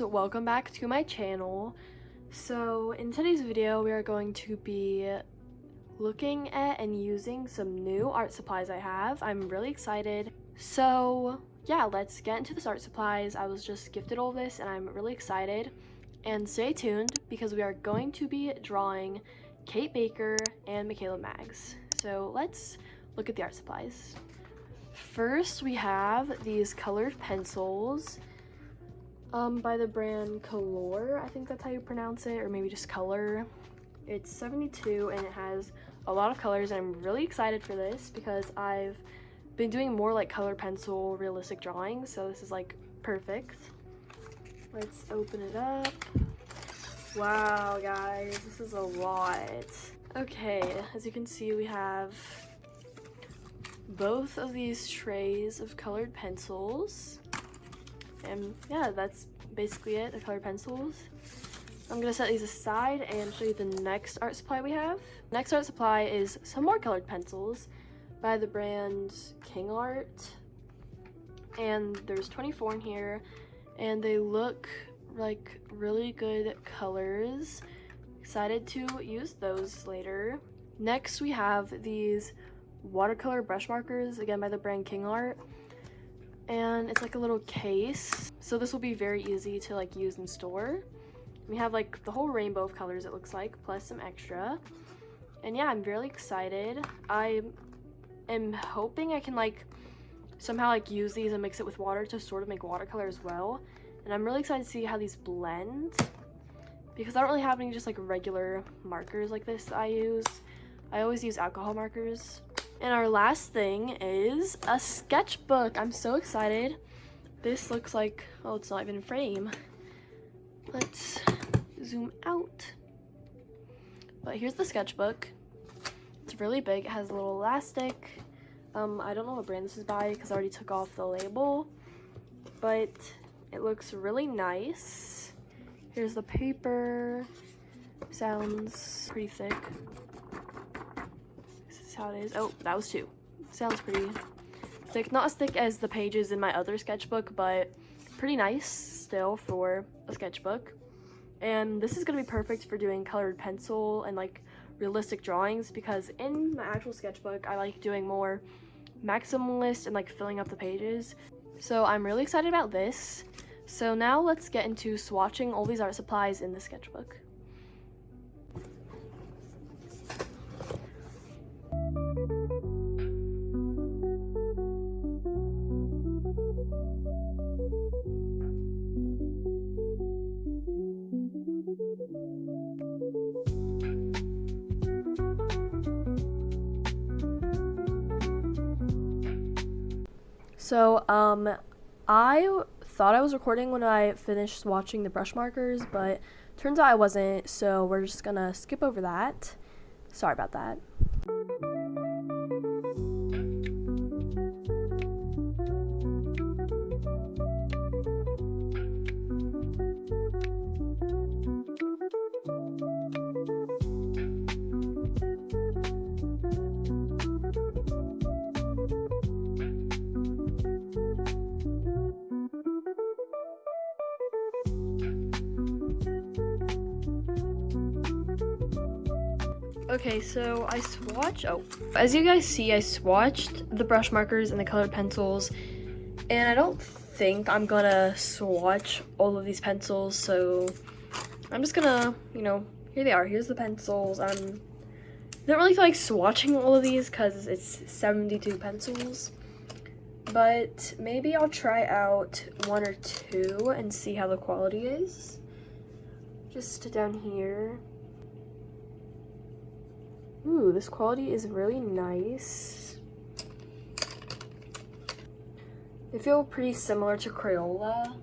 guys, welcome back to my channel. So in today's video we are going to be looking at and using some new art supplies I have. I'm really excited. So yeah, let's get into this art supplies. I was just gifted all this and I'm really excited. And stay tuned because we are going to be drawing Kate Baker and Michaela Maggs. So let's look at the art supplies. First we have these colored pencils by the brand Color, I think that's how you pronounce it, or maybe just Color. It's 72 and it has a lot of colors, and I'm really excited for this because I've been doing more like colored pencil realistic drawings, so this is like perfect. Let's open it up. Wow guys, this is a lot. Okay, as you can see we have both of these trays of colored pencils. And yeah, that's basically it, the colored pencils. I'm gonna set these aside and show you the next art supply we have. Next art supply is some more colored pencils by the brand King Art. And there's 24 in here, and they look like really good colors. Excited to use those later. Next we have these watercolor brush markers, again by the brand King Art. And it's like a little case, so this will be very easy to like use and store. We have like the whole rainbow of colors, it looks like, plus some extra. And yeah, I'm really excited. I am hoping I can like somehow like use these and mix it with water to sort of make watercolor as well. And I'm really excited to see how these blend, because I don't really have any just like regular markers like this that I use. I always use alcohol markers. And our last thing is a sketchbook. I'm so excited. This looks like, oh, it's not even in frame. Let's zoom out. But here's the sketchbook. It's really big. It has a little elastic. I don't know what brand this is by because I already took off the label, but it looks really nice. Here's the paper. Sounds pretty thick. How it is. Oh, that was two. Sounds pretty thick. Not as thick as the pages in my other sketchbook, but pretty nice still for a sketchbook. And this is going to be perfect for doing colored pencil and like realistic drawings, because in my actual sketchbook I like doing more maximalist and like filling up the pages. So I'm really excited about this. So now let's get into swatching all these art supplies in the sketchbook. So, I thought I was recording when I finished swatching the brush markers, but turns out I wasn't, so we're just gonna skip over that. Sorry about that. Okay, so I swatched, as you guys see, I swatched the brush markers and the colored pencils, and I don't think I'm gonna swatch all of these pencils, so I'm just gonna, you know, here they are, here's the pencils. I don't really feel like swatching all of these because it's 72 pencils, but maybe I'll try out one or two and see how the quality is. Just down here. Ooh, this quality is really nice. They feel pretty similar to Crayola.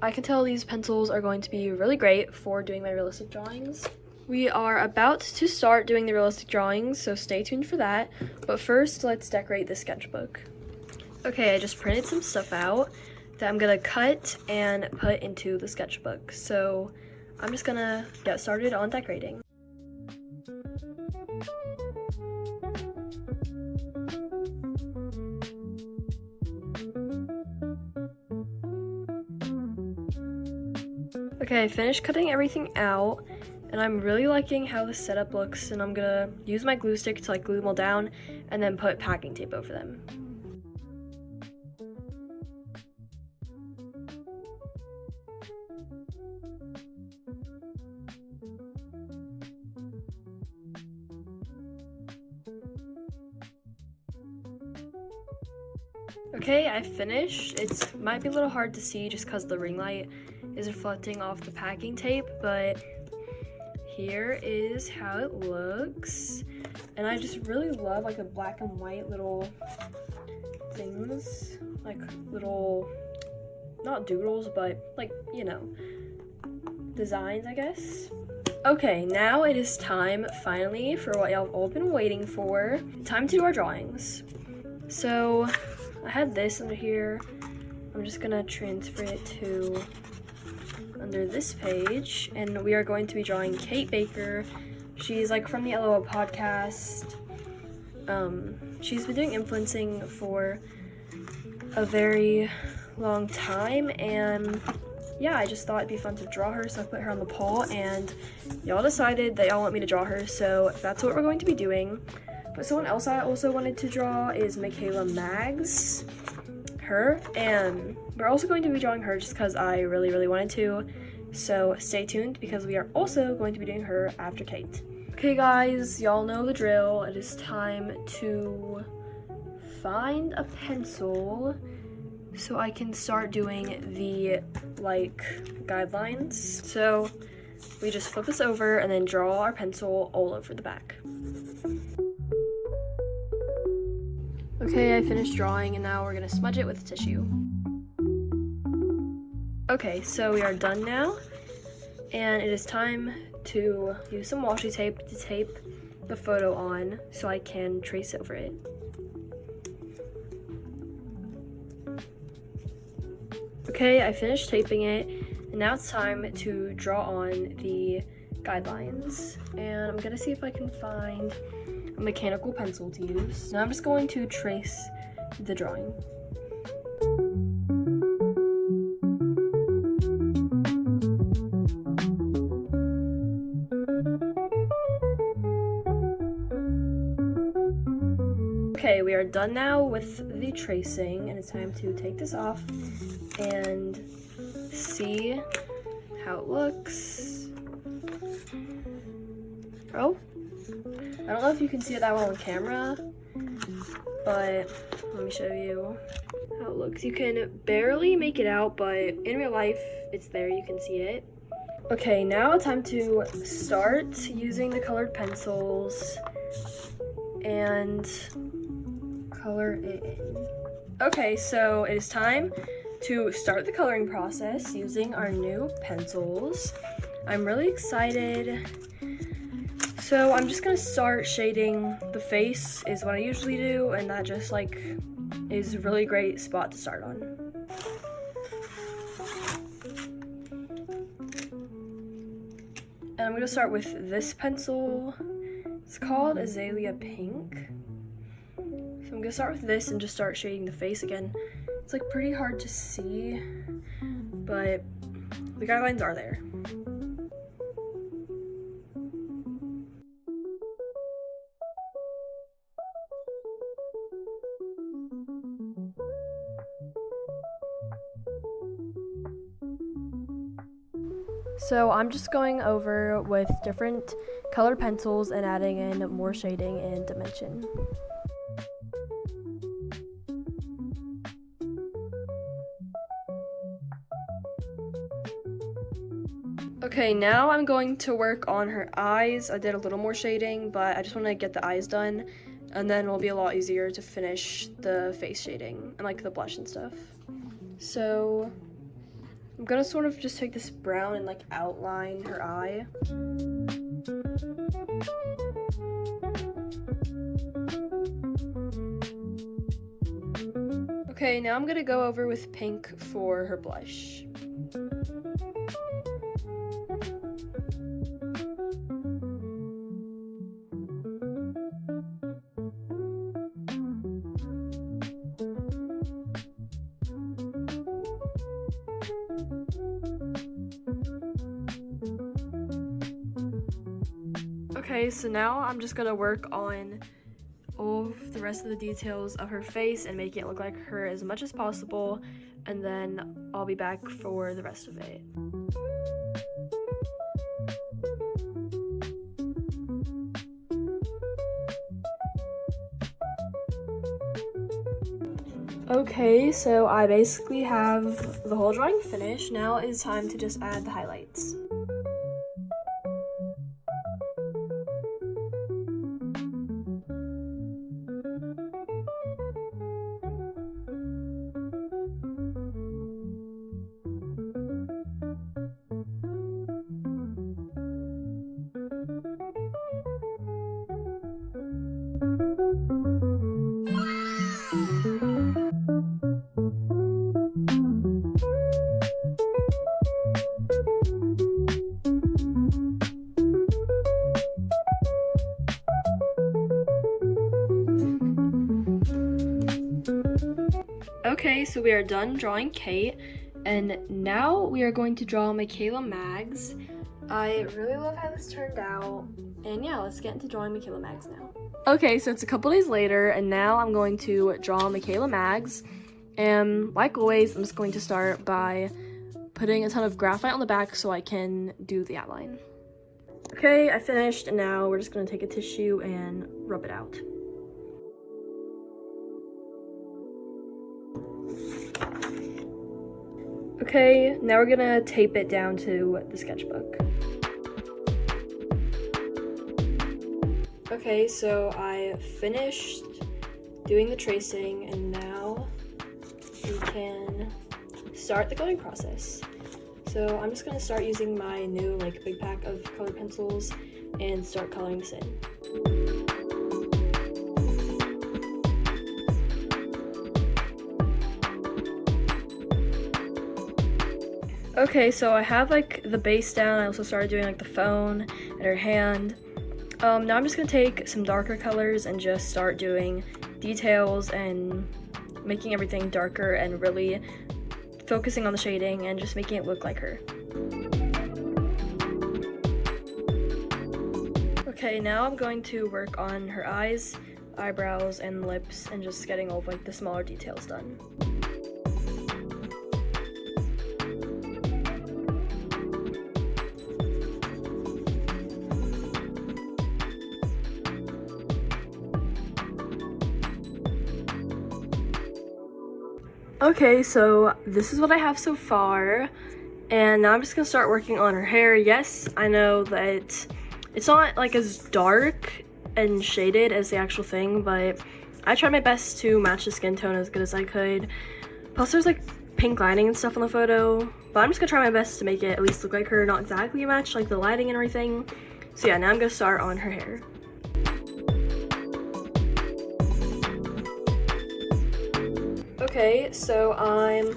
I can tell these pencils are going to be really great for doing my realistic drawings. We are about to start doing the realistic drawings, so stay tuned for that. But first, let's decorate the sketchbook. Okay, I just printed some stuff out that I'm gonna cut and put into the sketchbook. So I'm just gonna get started on decorating. Okay, I finished cutting everything out, and I'm really liking how the setup looks, and I'm gonna use my glue stick to like glue them all down and then put packing tape over them. Okay, I finished. It might be a little hard to see just because the ring light is reflecting off the packing tape, but here is how it looks. And I just really love like the black and white little things, like little, not doodles, but like, you know, designs, I guess. Okay, now it is time finally for what y'all have all been waiting for. Time to do our drawings. So I had this under here. I'm just gonna transfer it to under this page, and we are going to be drawing Kate Baker. She's like from the LOL podcast. She's been doing influencing for a very long time, and yeah, I just thought it'd be fun to draw her, so I put her on the poll, and y'all decided that y'all want me to draw her, so that's what we're going to be doing. But someone else I also wanted to draw is Michaela Maggs, her, and we're also going to be drawing her just because I really wanted to, so stay tuned because we are also going to be doing her after Kate. Okay guys, y'all know the drill. It is time to find a pencil so I can start doing the like guidelines. So we just flip this over and then draw our pencil all over the back. Okay, I finished drawing and now we're gonna smudge it with tissue. Okay, so we are done now, and it is time to use some washi tape to tape the photo on so I can trace over it. Okay, I finished taping it, and now it's time to draw on the guidelines. And I'm gonna see if I can find a mechanical pencil to use. Now I'm just going to trace the drawing. Okay, we are done now with the tracing, and it's time to take this off and see how it looks. Oh, I don't know if you can see it that well on camera, but let me show you how it looks. You can barely make it out, but in real life, it's there, you can see it. Okay, now time to start using the colored pencils and color it in. Okay, so it is time to start the coloring process using our new pencils. I'm really excited. So I'm just gonna start shading the face is what I usually do, and that just like is a really great spot to start on. And I'm gonna start with this pencil. It's called Azalea Pink. So I'm gonna start with this and just start shading the face again. It's like pretty hard to see, but the guidelines are there. So I'm just going over with different colored pencils and adding in more shading and dimension. Okay, now I'm going to work on her eyes. I did a little more shading, but I just want to get the eyes done, and then it'll be a lot easier to finish the face shading and like the blush and stuff. So I'm gonna sort of just take this brown and like outline her eye. Okay, now I'm gonna go over with pink for her blush. Okay, so now I'm just gonna work on all of the rest of the details of her face and make it look like her as much as possible, and then I'll be back for the rest of it. Okay, so I basically have the whole drawing finished. Now it's time to just add the highlights. Okay, so we are done drawing Kate, and now we are going to draw Michaela Mags. I really love how this turned out, and yeah, let's get into drawing Michaela Mags now. Okay, so it's a couple days later, and now I'm going to draw Michaela Mags, and like always, I'm just going to start by putting a ton of graphite on the back so I can do the outline. Okay, I finished, and now we're just going to take a tissue and rub it out. Okay, now we're gonna tape it down to the sketchbook. Okay, so I finished doing the tracing, and now we can start the coloring process. So I'm just gonna start using my new big pack of colored pencils and start coloring this in. Okay, so I have the base down. I also started doing the phone and her hand. Now I'm just gonna take some darker colors and just start doing details and making everything darker and really focusing on the shading and just making it look like her. Okay, now I'm going to work on her eyes, eyebrows, and lips and just getting all of the smaller details done. Okay, so this is what I have so far, and now I'm just gonna start working on her hair. Yes, I know that it's not as dark and shaded as the actual thing, but I tried my best to match the skin tone as good as I could. Plus there's pink lining and stuff on the photo, but I'm just gonna try my best to make it at least look like her, not exactly match the lighting and everything. So yeah, now I'm gonna start on her hair. Okay, so I'm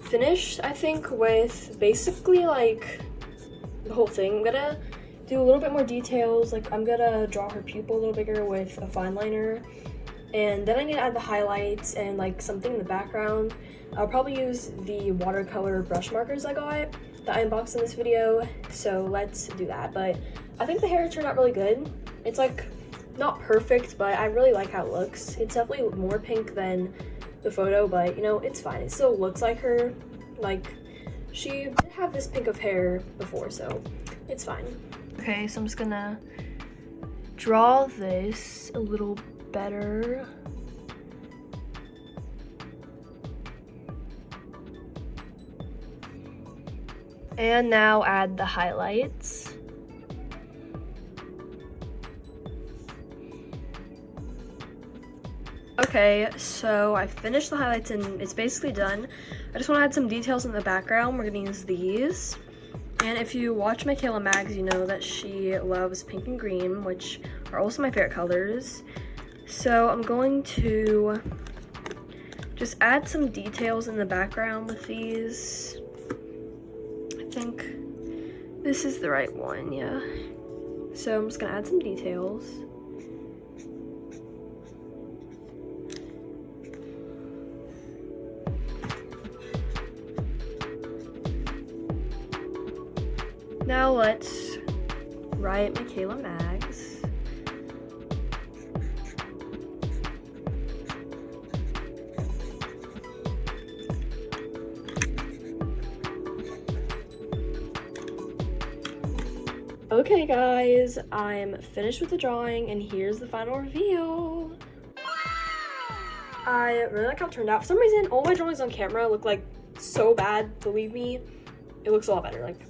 finished, I think, with basically the whole thing. I'm gonna do a little bit more details. I'm gonna draw her pupil a little bigger with a fine liner, and then I need to add the highlights and something in the background. I'll probably use the watercolor brush markers I got that I unboxed in this video, so let's do that. But I think the hair turned out really good. It's not perfect, but I really like how it looks. It's definitely more pink than the photo, but it's fine. It still looks like her. She did have this pink of hair before, so it's fine. Okay, so I'm just gonna draw this a little better. And now add the highlights. Okay, so I finished the highlights and it's basically done. I just want to add some details in the background. We're going to use these. And if you watch Michaela Mags, you know that she loves pink and green, which are also my favorite colors. So I'm going to just add some details in the background with these. I think this is the right one, yeah. So I'm just going to add some details. Now let's write Michaela Mags. Okay guys, I'm finished with the drawing and here's the final reveal. I really like how it turned out. For some reason, all my drawings on camera look like so bad. Believe me, it looks a lot better. Like,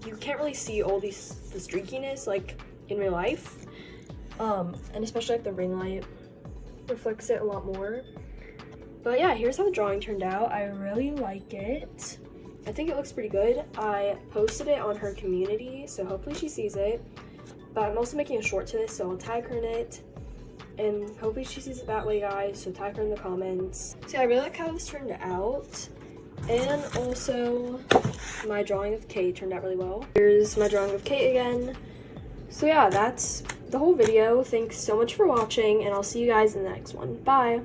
you can't really see all the streakiness like in real life. And especially like the ring light reflects it a lot more. But yeah, here's how the drawing turned out. I really like it. I think it looks pretty good. I posted it on her community, so hopefully she sees it. But I'm also making a short to this, so I'll tag her in it. And hopefully she sees it that way, guys, so tag her in the comments. So yeah, I really like how this turned out. And also, my drawing of Kate turned out really well. Here's my drawing of Kate again. So yeah, that's the whole video. Thanks so much for watching, and I'll see you guys in the next one. Bye!